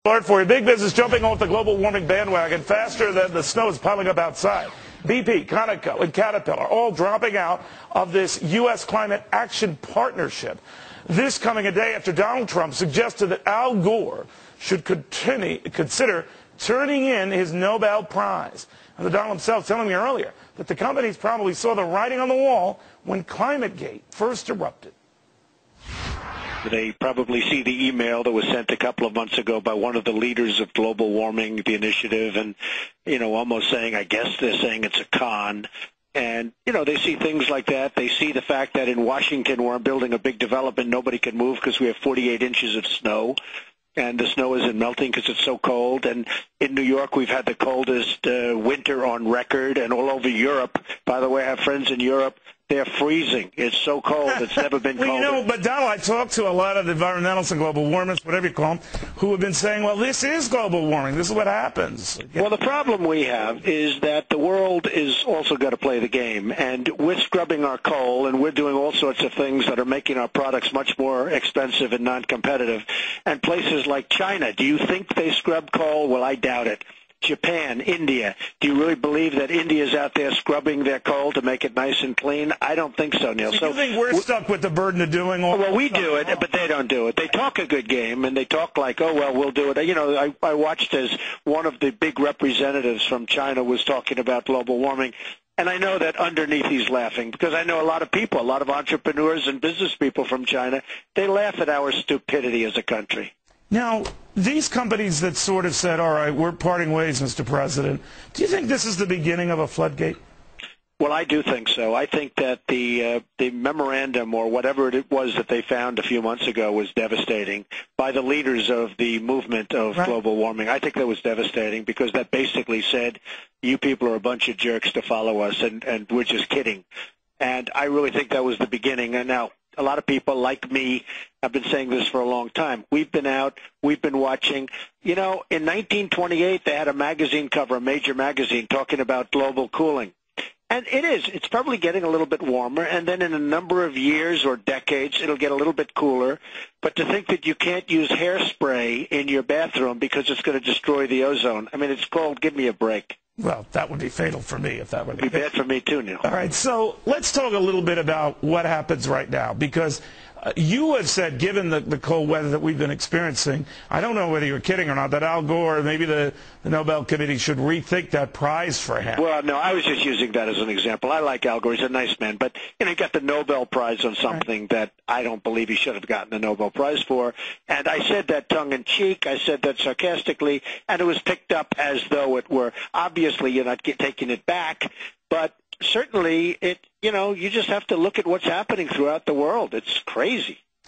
Alert for you. Big business jumping off the global warming bandwagon faster than the snow is piling up outside. BP, Conoco, and Caterpillar all dropping out of this U.S. Climate Action Partnership. This coming a day after Donald Trump suggested that Al Gore should consider turning in his Nobel Prize. And the Donald himself telling me earlier that the companies probably saw the writing on the wall when ClimateGate first erupted. They probably see the email that was sent a couple of months ago by one of the leaders of global warming, the initiative, and, almost saying, I guess they're saying it's a con. And, they see things like that. They see the fact that in Washington, where I'm building a big development, nobody can move because we have 48 inches of snow. And the snow isn't melting because it's so cold. And in New York, we've had the coldest winter on record. And all over Europe, by the way, I have friends in Europe, they're freezing. It's so cold. It's never been colder. But Donald, I talked to a lot of the environmentalists and global warmers, whatever you call them, who have been saying, well, this is global warming. This is what happens. Well, the problem we have is that the world is also got to play the game. And we're scrubbing our coal, and we're doing all sorts of things that are making our products much more expensive and non-competitive. And places like China, do you think they scrub coal? Well, I doubt it. Japan, India. Do you really believe that India is out there scrubbing their coal to make it nice and clean? I don't think so, Neil. So you think we're stuck with the burden of doing all Well, we do it, but they don't do it. They talk a good game, and they talk like, oh, well, we'll do it. I watched as one of the big representatives from China was talking about global warming. And I know that underneath he's laughing because I know a lot of people, a lot of entrepreneurs and business people from China, they laugh at our stupidity as a country. Now, these companies that sort of said, all right, we're parting ways, Mr. President, do you think this is the beginning of a floodgate? Well, I do think so. I think that the memorandum or whatever it was that they found a few months ago was devastating by the leaders of the movement of global warming. I think that was devastating because that basically said, you people are a bunch of jerks to follow us, and we're just kidding. And I really think that was the beginning. And now, a lot of people like me have been saying this for a long time. We've been out. We've been watching. In 1928, they had a magazine cover, a major magazine, talking about global cooling. And it is. It's probably getting a little bit warmer. And then in a number of years or decades, it'll get a little bit cooler. But to think that you can't use hairspray in your bathroom because it's going to destroy the ozone, I mean, it's called give me a break. Well, that would be fatal for me if that were the case. It'd be bad for me too, Neil. All right, so let's talk a little bit about what happens right now, because you have said, given the cold weather that we've been experiencing, I don't know whether you're kidding or not, that Al Gore, maybe the Nobel Committee should rethink that prize for him. Well, no, I was just using that as an example. I like Al Gore. He's a nice man. But, he got the Nobel Prize on something that I don't believe he should have gotten the Nobel Prize for. And I said that tongue-in-cheek. I said that sarcastically. And it was picked up as though it were. Obviously, you're not taking it back. But certainly, you just have to look at what's happening throughout the world. It's crazy.